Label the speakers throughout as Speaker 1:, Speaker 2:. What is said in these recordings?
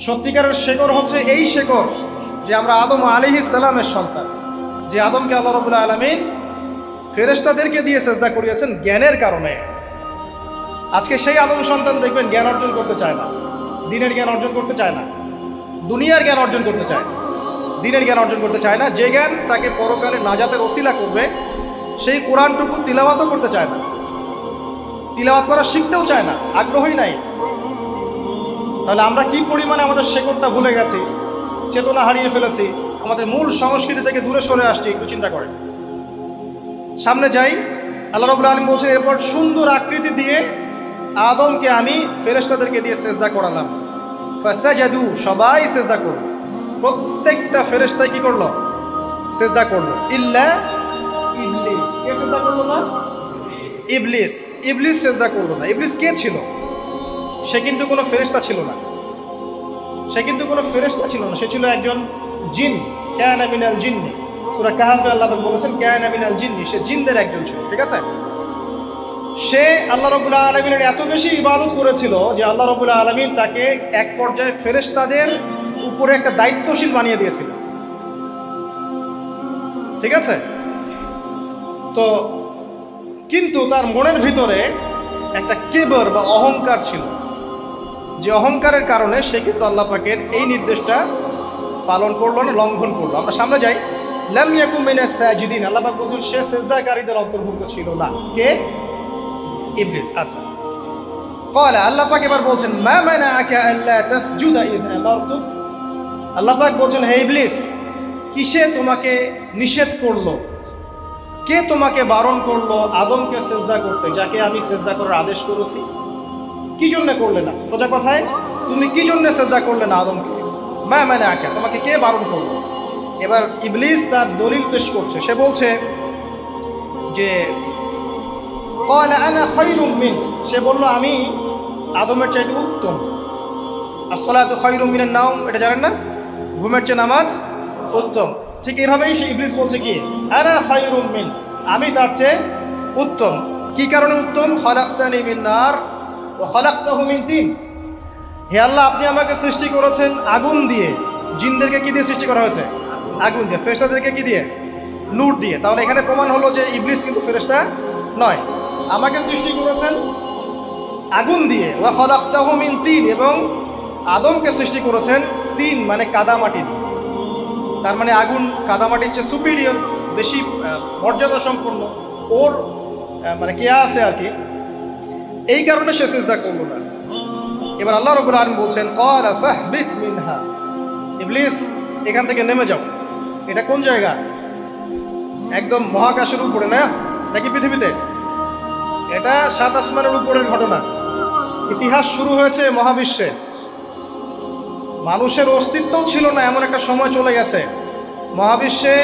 Speaker 1: সত্যিকারের শেকড় হচ্ছে এই শেকড় যে আমরা আদম আলাইহিস সালামের সন্তান, যে আদমকে আল্লাহ রাব্বুল আলামিন ফেরেশতাদেরকে দিয়ে সেজদা করিয়েছেন জ্ঞানের কারণে। আজকে সেই আদম সন্তান দেখবেন জ্ঞান অর্জন করতে চায় না, দিনের জ্ঞান অর্জন করতে চায় না, দুনিয়ার জ্ঞান অর্জন করতে চায়, দিনের জ্ঞান অর্জন করতে চায় না। যে জ্ঞান তাকে পরকালে নাজাতের ওসিলা করবে সেই কোরআনটুকু তিলাওয়াতও করতে চায় না, তিলাওয়াত করা শিখতেও চায় না, আগ্রহই নাই। তাহলে আমরা কি পরিমাণে আমাদের শেকড়টা ভুলে গেছি, চেতনা হারিয়ে ফেলেছি, আমাদের মূল সংস্কৃতি থেকে দূরে সরে আসছি, একটু চিন্তা করেন। সামনে যাই, আল্লাহ রাব্বুল আলামিন বলছেন এরপর সুন্দর আকৃতি দিয়ে আদমকে আমি ফেরেশতাদেরকে দিয়ে সেজদা করালাম। ফাসাজাদু, সবাই সেজদা করলো, প্রত্যেকটা ফেরেশতাই কি করলো? সেজদা করলো। ইল্লা ইবলিস, কে সেজদা করলো না? ইবলিস। ইবলিস সেজদা করলো না। ইবলিস কে ছিল? সে কিন্তু কোনো ফেরেশতা ছিল না, সে কিন্তু কোনো ফেরেশতা ছিল না, সে ছিল একজন জিন। কানা মিনাল জিন্নি, সূরা কাহফে আল্লাহ বলেছেন কানা মিনাল জিন্নি, সে জিনদের একজন ছিল। ঠিক আছে, সে আল্লাহ রাব্বুল আলামিনের এত বেশি ইবাদত করেছিল যে আল্লাহ রাব্বুল আলামিন তাকে এক পর্যায়ে ফেরেশতাদের উপরে একটা দায়িত্বশীল বানিয়ে দিয়েছিল। ঠিক আছে, তো কিন্তু তার মনের ভিতরে একটা কিবর বা অহংকার ছিল, যে অহংকারের কারণে সে কিন্তু আল্লাহ পাকের এই নির্দেশটা পালন করলো না, লঙ্ঘন করলো। আমরা সামনে যাই, লাম ইয়াকুম মিনাস সাজিদিন, আল্লাহ পাক বলছেন সে সিজদাকারীদের অন্তর্ভুক্ত ছিল না। কে? ইবলিস। আচ্ছা, ক্বালা, আল্লাহ পাক এবার বলছেন মা মানাআকা আল্লা তাসজুদা ইয আমারতুক, আল্লাহ পাক বলছেন হে ইবলিস, কিসে তোমাকে নিষেধ করলো, কে তোমাকে বারণ করলো আদমকে সেজদা করতে, যাকে আমি সেজদা করার আদেশ করেছি? কি জন্য করলে না? সোজা কথায়, তুমি কি জন্য সেজদা করলে না আদমকে? মা মানাআকা, তোমাকে কে বারণ করলো? এবার ইবলিস তার দলিল পেশ করছে। সে বলছে যে ক্বালা আনা খায়রুম মিন, সে বলল আমি আদমের চাইতে উত্তম। আসসালাতু খায়রুম মিনান নাওম, এটা জানেন না? ঘুমের চেয়ে নামাজ উত্তম। ঠিক এভাবেই সে ইবলিস বলছে কি আনা খায়রুম মিন, আমি তার চেয়ে উত্তম। কি কারণে উত্তম? খালাকতানি মিন নার ওয়া খালাকতাহু মিন তিন, হে আল্লাহ আপনি আমাকে সৃষ্টি করেছেন আগুন দিয়ে, জিনদেরকে কি দিয়ে সৃষ্টি করা হয়েছে? আগুন দিয়ে। ফেরেশতাদেরকে কি দিয়ে? নূর দিয়ে। তাহলে এখানে প্রমাণ হলো যে ইবলিস কিন্তু ফেরেশতা নয়, আমাকে সৃষ্টি করেছেন আগুন দিয়ে। ওয়া খালাকতাহু মিন তিন, এবং আদমকে সৃষ্টি করেছেন তিন মানে কাদামাটি দিয়ে। তার মানে আগুন কাদামাটির চেয়ে সুপিরিয়র, বেশি মর্যাদা সম্পন্ন, ওর মানে কে আছে আর কি, এই কারণে সে সিজদা করলো না। এবার আল্লাহ রাব্বুল আলামিন বলছেন ক্বালা ফাহবিত মিনহা, ইবলিস এখান থেকে নেমে যাও। এটা কোন জায়গা? একদম মহাকাশের উপরে না, নাকি পৃথিবীতে? এটা 7 আসমানের উপরের ঘটনা। ইতিহাস শুরু হয়েছে মহাবিশ্বে, মানুষের অস্তিত্বও ছিল না এমন একটা সময় চলে গেছে। মহাবিশ্বে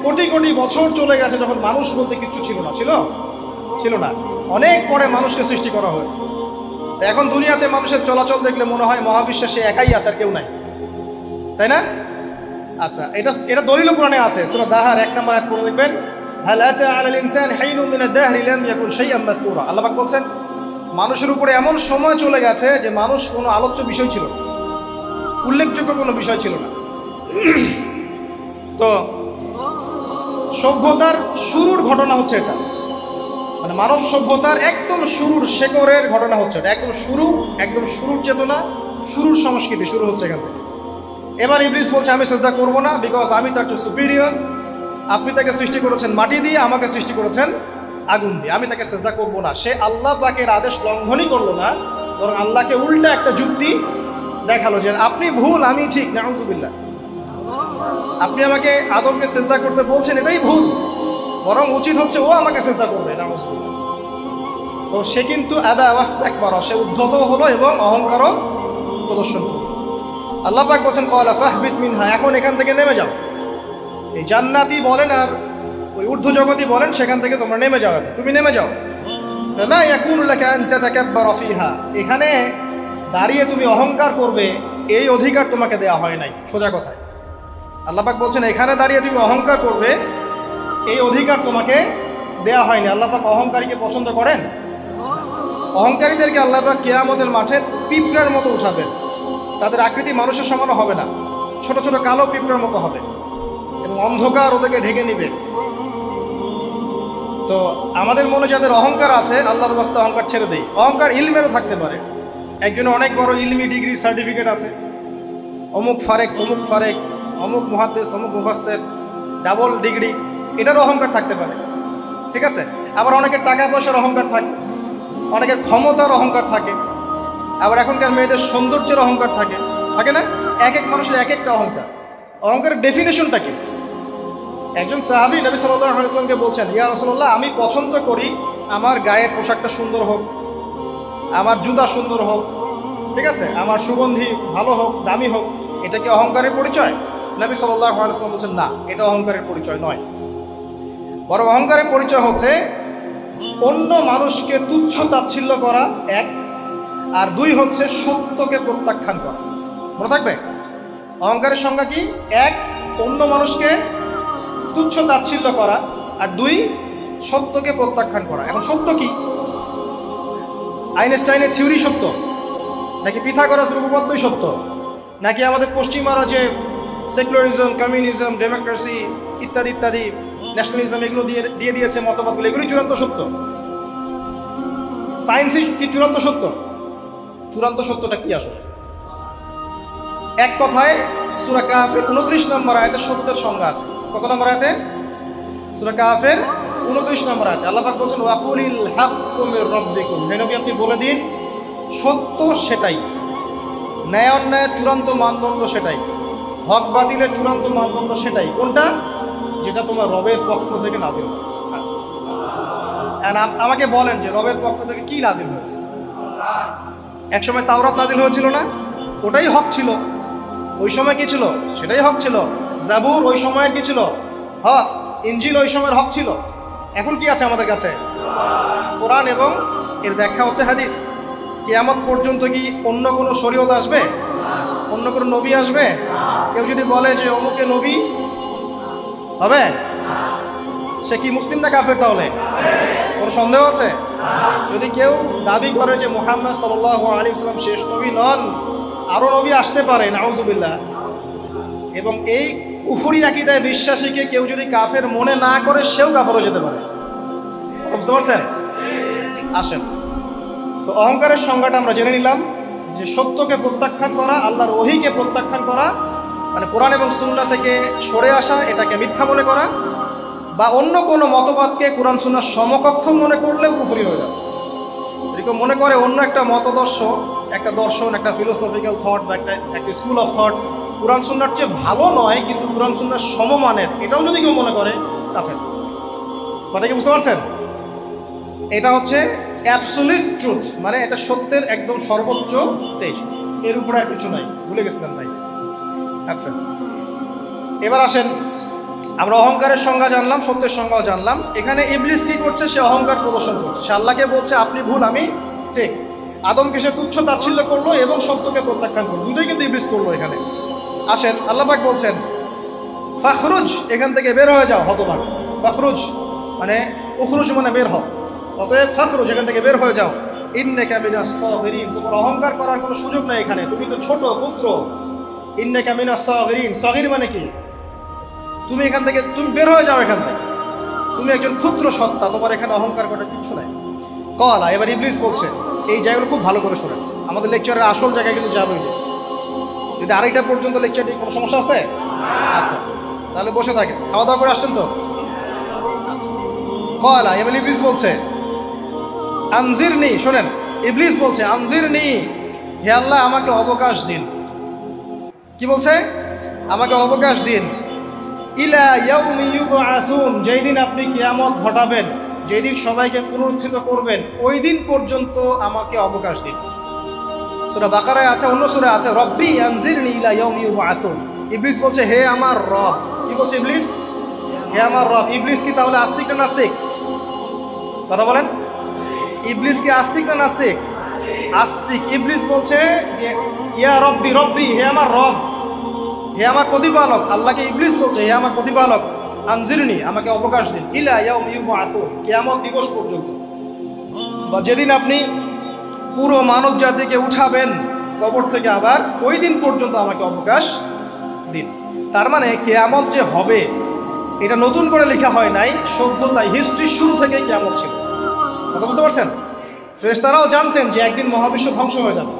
Speaker 1: কোটি কোটি বছর চলে গেছে যখন মানুষ বলতে কিছু ছিল না, ছিল না। অনেক পরে মানুষকে সৃষ্টি করা হয়েছে। এখন দুনিয়াতে মানুষের চলাচল দেখলে মনে হয় মহাবিশ্বে সে একাই আছে, আর কেউ নাই, তাই না? আচ্ছা, এটা দলিল কোরআনে আছে, সূরা দাহার 1 নম্বর আয়াত পড়ে দেখবেন, হাল আতা আলাল ইনসান হাইনুম মিনাদ দাহরি লাম ইয়াকুন শাইআন মাযকুরা, আল্লাহ পাক বলছেন মানুষের উপরে এমন সময় চলে গেছে যে মানুষ কোনো আলোচ্য বিষয় ছিল, উল্লেখযোগ্য কোনো বিষয় ছিল না। তো সভ্যতার শুরুর ঘটনা হচ্ছে এটা, মানে মানব সভ্যতার একদম শুরুর শেকড়ের ঘটনা হচ্ছে এটা, একদম শুরুর চেতনা, শুরুর সংস্কৃতি শুরু হচ্ছে এখান থেকে। এবার ইবলিস বলছে আমি সেজদা করব না, বিকজ আমি তার চেয়ে সুপিরিয়র। আপনি তাকে সৃষ্টি করেছেন মাটি দিয়ে, আমাকে সৃষ্টি করেছেন আগুন দিয়ে, আমি তাকে সেজদা করব না। সে আল্লাহ পাকের আদেশ লঙ্ঘনই করলো না, বরং আল্লাহকে উল্টা একটা যুক্তি দেখালো যে আপনি ভুল, আমি ঠিক। নাউজুবিল্লাহ, আপনি আমাকে আদমকে সেজদা করতে বলছেন, এটাই ভুল, বরং উচিত হচ্ছে ও আমাকে সেজদা করবে। নাউজুবিল্লাহ। তো সে কিন্তু আবা ওয়াস্তাকবার, সে উদ্ধত হলো এবং অহংকারও প্রদর্শন করলো। আল্লাহ পাক বলছেন ক্বালা ফাহবিত মিনহা, এখন এখান থেকে নেমে যাও। এই জান্নাতি বলেন আর ওই ঊর্ধ্ব জগতই বলেন, সেখান থেকে তোমরা নেমে যাও, তুমি নেমে যাও। ফামা ইয়াকুনু লাকা আন তাতাকাব্বারা ফিহা, এখানে দাঁড়িয়ে তুমি অহংকার করবে এই অধিকার তোমাকে দেওয়া হয় নাই। সোজা কথায় আল্লাহ পাক বলছেন এখানে দাঁড়িয়ে তুমি অহংকার করবে এই অধিকার তোমাকে দেওয়া হয়নি। আল্লাহ পাক অহংকারীকে পছন্দ করেন? অহংকারীদেরকে আল্লাহ পাক কিয়ামতের মাঠে পিঁপড়ার মতো উঠাবেন, তাদের আকৃতি মানুষের সমানও হবে না, ছোট ছোট কালো পিঁপড়ার মতো হবে এবং অন্ধকার ওদেরকে ঢেকে নিবে। তো আমাদের মনে যাদের অহংকার আছে, আল্লাহর বাস্তে অহংকার ছেড়ে দেই। অহংকার ইলমেরও থাকতে পারে, একজনের অনেক বড় ইলমি ডিগ্রি সার্টিফিকেট আছে, অমুক ফারেক অমুক ফারেক, অমুক মুহাদ্দিস অমুক মুফাসসির, ডাবল ডিগ্রি, এটারও অহংকার থাকতে পারে, ঠিক আছে। আবার অনেকের টাকা পয়সার অহংকার থাকে, অনেকের ক্ষমতার অহংকার থাকে, আবার এখনকার মেয়েদের সৌন্দর্যের অহংকার থাকে, থাকে না? এক এক মানুষের এক একটা অহংকার। অহংকারের ডেফিনেশনটা কি? একজন সাহাবী নবী সাল্লাল্লাহু আলাইহি ওয়াসাল্লামকে বলছেন, ইয়া রাসূলুল্লাহ, আমি পছন্দ করি আমার গায়ের পোশাকটা সুন্দর হোক, আমার জুতা সুন্দর হোক, ঠিক আছে, আমার সুগন্ধি ভালো হোক, দামি হোক। এটা কি অহংকারের পরিচয়? নবী সাল্লাল্লাহু আলাইহি ওয়াসাল্লাম বলছেন, না, এটা অহংকারের পরিচয় নয়। বরং অহংকারের পরিচয় হচ্ছে অন্য মানুষকে তুচ্ছ তাচ্ছিল্য করা, এক, আর দুই হচ্ছে সত্যকে প্রত্যাখ্যান করা। মনে থাকবে অহংকারের সংজ্ঞা কি? এক, অন্য মানুষকে তুচ্ছ তাচ্ছিল্য করা, আর দুই, সত্যকে প্রত্যাখ্যান করা। এখন সত্য কি? আইনস্টাইনের থিওরি সত্য, নাকি পিথাগোরাস উপপাদ্যই সত্য, নাকি আমাদের পশ্চিমারা যে সেকুলারিজম, কমিউনিজম, ডেমোক্রেসি ইত্যাদি ইত্যাদি, ন্যাশনালিজম এগুলো দিয়ে দিয়েছে মতবাদগুলো, এগুলোই চূড়ান্ত সত্য? সায়েন্সই কি চূড়ান্ত সত্য? চূড়ান্ত সত্যটা কি আসলে? এক কথায় সূরা কাহফের 29 নম্বর আয়াতে সত্যের সংজ্ঞা আছে। কত নম্বর আয়াতে? সূরা কাহফের 29 নম্বর আয়াতে আল্লাহ পাক বলেছেন, ওয়াকুলিল হাক্কু মির রাব্বিকুম, হে নবী আপনি বলে দিন সত্য সেটাই, ন্যায় অন্যায়ের চূড়ান্ত মানদণ্ড সেটাই, হক বাতিলের চূড়ান্ত মানদণ্ড সেটাই। কোনটা? যেটা তোমার রবের পক্ষ থেকে নাজিল হয়েছে। আমাকে বলেন যে রবের পক্ষ থেকে কি নাজিল হয়েছে? একসময় তাওরাত নাজিল হয়েছিল না? ওটাই হক ছিল। ওই সময় কি ছিল? সেটাই হক ছিল। জাবুর ওই সময়ের কি ছিল? হক। ইনজিল ওই সময়ের হক ছিল। এখন কি আছে আমাদের কাছে? কোরআন এবং এর ব্যাখ্যা হচ্ছে হাদিস। কিয়ামত পর্যন্ত কি অন্য কোনো শরীয়ত আসবে? অন্য কোনো নবী আসবে? কেউ যদি বলে যে অমুকে নবী হবে, সে কি মুসলিম না কাফের? তাহলে কোনো সন্দেহ আছে? যদি কেউ দাবি করে যে মুহাম্মদ সাল্লাল্লাহু আলাইহি ওয়াসাল্লাম শেষ নবী নন, আরও নবী আসতে পারে, নাউজুবিল্লাহ, এবং এই কুফরি আকীদায় বিশ্বাসীকে কেউ যদি কাফের মনে না করে, সেও কাফের হয়ে যেতে পারে। বুঝতে পারছেন? আসেন, তো অহংকারের সংজ্ঞাটা আমরা জেনে নিলাম যে সত্যকে প্রত্যাখ্যান করা, আল্লাহর ওহীকে প্রত্যাখ্যান করা, মানে কোরআন এবং সুন্নাহ থেকে সরে আসা, এটাকে মিথ্যা মনে করা, বা অন্য কোনো মতবাদকে কোরআন সুন্নাহর সমকক্ষ মনে করলেও কুফরি হয়ে যাবে। এরকম মনে করে অন্য একটা মতদর্শ, একটা দর্শন, একটা ফিলোসফিক্যাল থট বা একটা স্কুল অফ থট কোরআন সুন্নাহর চেয়ে ভালো নয়, কিন্তু কোরআন সুন্নাহর সমমানের, এটাও যদি কেউ মনে করে, কাফের। কথা কি বুঝতে পারছেন? এটা হচ্ছে অ্যাবসলিউট ট্রুথ, মানে এটা সত্যের একদম সর্বোচ্চ স্টেজ, এর উপরে আর কিছু নাই। ভুলে গেছিলাম তাই। আচ্ছা, এবার আসেন, আমরা অহংকারের সংজ্ঞা জানলাম, সত্যের সংজ্ঞাও জানলাম। এখানে ইবলিস কি করছে? সে অহংকার প্রদর্শন করছে। সে আল্লাহকে বলছে আপনি ভুল, আমি ঠিক। আদমকে সে তুচ্ছ তাচ্ছিল্য করলো এবং সত্যকে প্রত্যাখ্যান করলো, দুটোই কিন্তু ইবলিস করলো এখানে। আসেন, আল্লাহ পাক বলছেন ফাখরুজ, এখান থেকে বের হয়ে যাও হতভাগ। ফাখরুজ মানে উখরুজ মানে বের হও, অতএব ফাখরুজ, এখান থেকে বের হয়ে যাও। ইন্নাকা মিনাস সাগিরিন, তোমার অহংকার করার কোনো সুযোগ নেই এখানে, তুমি তো ছোট পুত্র। ইন্নাকা মিনাস সাগিরিন, সাগির মানে কি? তুমি এখান থেকে, তুমি বের হয়ে যাও এখান থেকে, তুমি একজন ক্ষুদ্র সত্তা, তোমার এখানে অহংকার করার কিছু নাই। কলা, এবার ইবলিস বলছে, এই জায়গাগুলো খুব ভালো করে শোনেন, আমাদের লেকচারের আসল জায়গায় কিন্তু যাবেই। যদি আড়াইটা পর্যন্ত লেকচার নিয়ে কোনো সমস্যা আছে? আচ্ছা, তাহলে বসে থাকেন, খাওয়া দাওয়া করে আসছেন তো? আচ্ছা, কলা, এবার ইবলিস বলছে আনজিরনি, শোনেন, ইবলিস বলছে আনজিরনি, হে আল্লাহ আমাকে অবকাশ দিন। কি বলছে? আমাকে অবকাশ দিন। ইলা ইয়াউমি ইউবআসুন, যেই দিন আপনি কিয়ামত ঘটাবেন, যেই দিন সবাইকে পুনরুত্থিত করবেন, ওই দিন পর্যন্ত আমাকে অবকাশ দিন। সূরা বাকারায় আছে, অন্য সূরা আছে, রব্বি আনজিরনি ইলা ইয়াউমি ইউবআসুন। ইবলিস বলছে হে আমার রব। কি বলছে ইবলিস? হে আমার রব। ইবলিস কি তাহলে আস্তিক না নাস্তিক? কথা বলেন, ইবলিস কি আস্তিক না নাস্তিক? আস্তিক। ইবলিস বলছে যে ইয়া রব্বি, রব্বি হে আমার রব, হে আমার প্রতিপালক। আল্লাহকে ইবলিস বলছে হে আমার প্রতিপালক, আনজিরনি আমাকে অবকাশ দিন, ইলা ইয়াউমি ইউবআসুন, কিয়ামত দিবস পর্যন্ত, বা যেদিন আপনি পুরো মানব জাতিকে উঠাবেন, কবর থেকে আবার ওই দিন পর্যন্ত আমাকে অবকাশ দিন। তার মানে কিয়ামত যে হবে এটা নতুন করে লেখা হয় নাই, সভ্যতায় হিস্ট্রির শুরু থেকেই কিয়ামত ছিল। কথা বুঝতে পারছেন? ফেরেশতারাও জানতেন যে একদিন মহাবিশ্ব ধ্বংস হয়ে যাবে।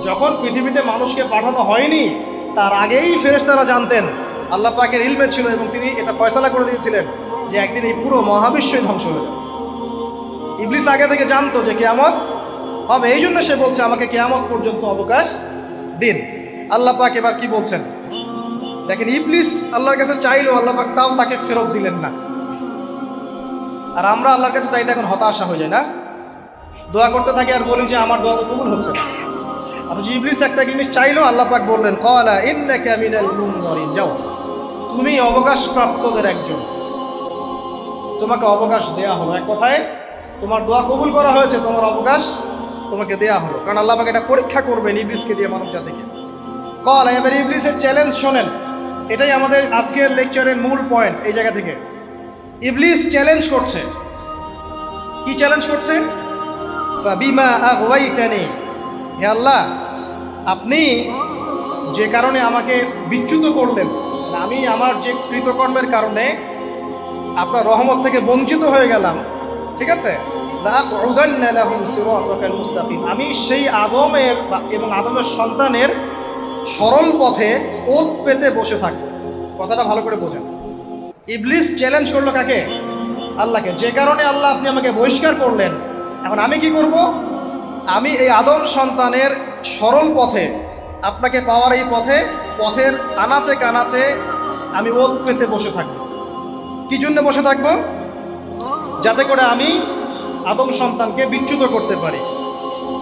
Speaker 1: যখন পৃথিবীতে মানুষকে পাঠানো হয়নি তার আগেই ফেরেশতারা জানতেন, আল্লাহ পাকের ইলমে ছিল এবং তিনি এটা ফয়সালা করে দিয়েছিলেন যে একদিন এই পুরো মহাবিশ্বই ধ্বংস হয়ে যাবে। ইবলিস আগে থেকে জানতো যে কিয়ামত হবে, এই জন্য সে বলছে আমাকে কিয়ামত পর্যন্ত অবকাশ দিন। আল্লাহ পাক এবার কি বলছেন দেখেন, ইবলিস আল্লাহর কাছে চাইলো, আল্লাহ পাক তাও তাকে ফেরত দিলেন না। আর আমরা আল্লাহর কাছে চাইতে এখন হতাশা হয়ে যায় না, দোয়া করতে থাকি আর বলি যে আমার দোয়া তো কবুল হচ্ছে না। অথচ ইবলিস একটা জিনিস চাইলো, আল্লাহ পাক বললেন ক্বালা ইন্নাকা মিনাল মুনজারিন, যাও তুমি অবকাশপ্রাপ্তদের একজন, তোমাকে অবকাশ দেয়া হলো। এক কথায় তোমার দোয়া কবুল করা হয়েছে, তোমার অবকাশ তোমাকে দেয়া হলো, কারণ আল্লাহ পাক এটা পরীক্ষা করবেন ইবলিসকে দিয়ে, মানব জাতিকে। ক্বালা, এবার ইবলিসের চ্যালেঞ্জ শোনেন, এটাই আমাদের আজকের লেকচারের মূল পয়েন্ট। এই জায়গা থেকে ইবলিস চ্যালেঞ্জ করছে। কি চ্যালেঞ্জ করছে? ফাবিমা আগওয়াইতানি, হে আল্লাহ আপনি যে কারণে আমাকে বিচ্যুত করলেন, আমি আমার যে কৃতকর্মের কারণে আপনার রহমত থেকে বঞ্চিত হয়ে গেলাম, ঠিক আছে, লাআকউদান্না লাহুম সিরাতাকাল মুস্তাকিম, আমি সেই আদমের এবং আদমের সন্তানের সরল পথে ওত পেতে বসে থাকবো। কথাটা ভালো করে বোঝেন। ইবলিস চ্যালেঞ্জ করলো কাকে? আল্লাহকে। যে কারণে আল্লাহ আপনি আমাকে বহিষ্কার করলেন, এখন আমি কি করব? আমি এই আদম সন্তানের সরল পথে, আপনাকে পাওয়ার এই পথের আনাচে কানাচে আমি ওত পেতে বসে থাকব। কি জন্য বসে থাকব? যাতে করে আমি আদম সন্তানকে বিচ্যুত করতে পারি।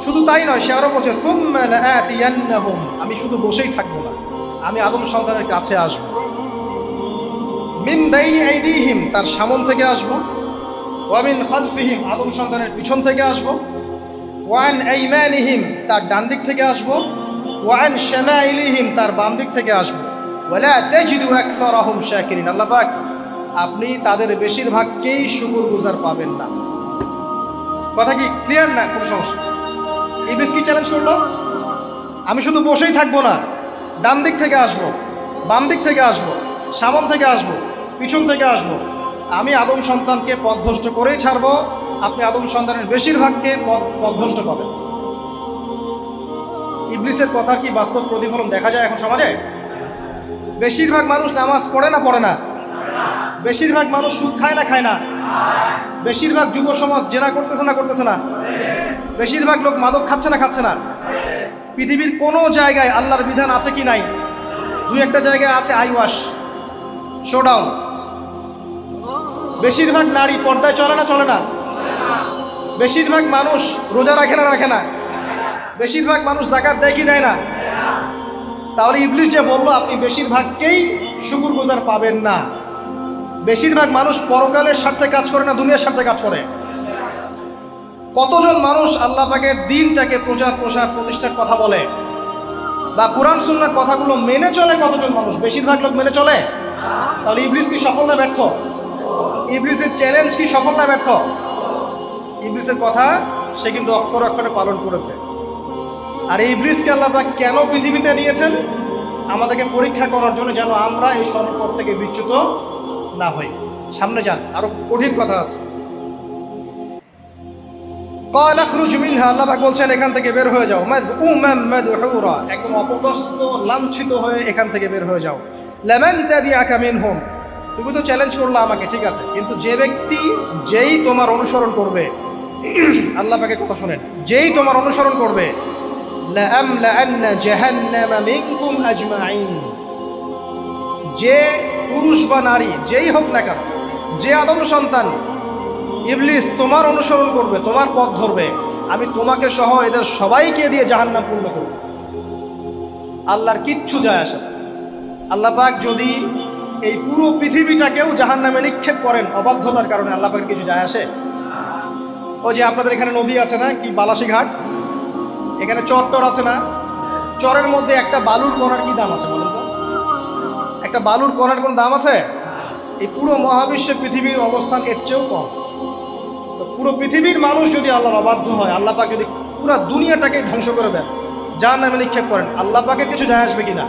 Speaker 1: শুধু তাই নয়, সে আরো বলছে সুম্মা লাআতিয়ান্নাহুম, আমি শুধু বসেই থাকবো না, আমি আদম সন্তানের কাছে আসব। মিন বাইনি আইদিহিম, তার সামন থেকে আসব। ওয়া মিন খালফিহিম, আদম সন্তানের পিছন থেকে আসব। ওয়া আন আইমানিহিম, তার ডান দিক থেকে আসব। ওয়া আন শামাইলিহিম, তার বাম দিক থেকে আসব। ওয়ালা তাজিদু আকসারাহুম শাকিরিন, আল্লাহ পাক আপনি তাদের বেশিরভাগকেই শুকরগুজার পাবেন না। কথা কি ক্লিয়ার না? কোনো সমস্যা? ইবলিস কি চ্যালেঞ্জ করলো? আমি শুধু বসেই থাকবো না, ডান দিক থেকে আসব, বাম দিক থেকে আসব, সামন থেকে আসব, পিছন থেকে আসব। আমি আদম সন্তানকে পথভ্রষ্ট করেই ছাড়বো, আপনি আদম সন্তানের বেশিরভাগকে পথভ্রষ্ট পাবেন। ইবলিসের কথা কি বাস্তব প্রতিফলন দেখা যায় এখন সমাজে? বেশিরভাগ মানুষ নামাজ পড়ে না পড়ে না? বেশিরভাগ মানুষ সুদ খায় না খায় না? বেশিরভাগ যুব সমাজ জেনা করতেছে না করতেছে না? বেশিরভাগ লোক মাদক খাচ্ছে না খাচ্ছে না? পৃথিবীর কোনো জায়গায় আল্লাহর বিধান আছে কি নাই? দুই একটা জায়গায় আছে আই ওয়াশ, শোডাউন। বেশিরভাগ নারী পর্দায় চলে না চলে না? বেশিরভাগ মানুষ রোজা রাখে না রাখে না? বেশিরভাগ মানুষ যাকাত দেয় কি দেয় না? তাহলে ইবলিস যে বললো আপনি বেশিরভাগকেই শুকরগুজার পাবেন না, বেশিরভাগ মানুষ পরকালের স্বার্থে কাজ করে না দুনিয়ার স্বার্থে কাজ করে? কতজন মানুষ আল্লাহ পাকের দ্বীনটাকে প্রচার প্রসার প্রতিষ্ঠার কথা বলে বা কুরআন সুন্নাহর কথাগুলো মেনে চলে? কতজন মানুষ? বেশিরভাগ লোক মেনে চলে। তাহলে ইবলিস কি সফল না ব্যর্থ? ইবলিসের চ্যালেঞ্জ কি সফল না ব্যর্থ? ইবলিসের কথা সে কিন্তু অক্ষরে অক্ষরে পালন করেছে। আর এই ইবলিসকে আল্লাহ পাক কেন পৃথিবীতে নিয়েছেন? আমাদেরকে পরীক্ষা করার জন্য, যেন আমরা এই সরল পথ থেকে বিচ্যুত না হই। সামনে যান, আরো কঠিন কথা আছে। ক্বালা খরুজ মিনহা, আল্লাহ পাক বলছেন এখান থেকে বের হয়ে যাও। মাযউমান মাদহুরা, একদম অপদস্থ লাঞ্ছিত হয়ে এখান থেকে বের হয়ে যাও। লামান তাবিআকা মিনহুম, তুমি তো চ্যালেঞ্জ করলা আমাকে, ঠিক আছে, কিন্তু যে ব্যক্তি যেই তোমার অনুসরণ করবে, আল্লাহ পাকে কথা শোনেন, যেই তোমার অনুসরণ করবে, লাআমলাআন্না জাহান্নামা মিনকুম আজমাইন, যে পুরুষ বা নারী যেই হোক না কেন, যে আদম সন্তান ইবলিস তোমার অনুসরণ করবে, তোমার পথ ধরবে, আমি তোমাকে সহ এদের সবাইকে দিয়ে জাহান্নাম পূর্ণ করব। আল্লাহর কিচ্ছু যায় আসে না। আল্লাহ পাক যদি এই পুরো পৃথিবীটাকেও জাহান্নামে নিক্ষেপ করেন অবাধ্যতার কারণে, আল্লাহ পাকের কিছু যায় আসে? ওই যে আপনাদের এখানে নদী আছে না, কি বালাসী ঘাট, এখানে চর আছে না, চরের মধ্যে একটা বালুর কণার কি দাম আছে বলুন তো? একটা বালুর কণার কোন দাম আছে? এই পুরো মহাবিশ্বে পৃথিবীর অবস্থান এর চেয়েও কম। তো পুরো পৃথিবীর মানুষ যদি আল্লাহর অবাধ্য হয়, আল্লাহ পাক যদি পুরো দুনিয়াটাকে ধ্বংস করে দেন, জাহান্নামে নিক্ষেপ করেন, আল্লাহ পাকের কিছু যায় আসবে কিনা?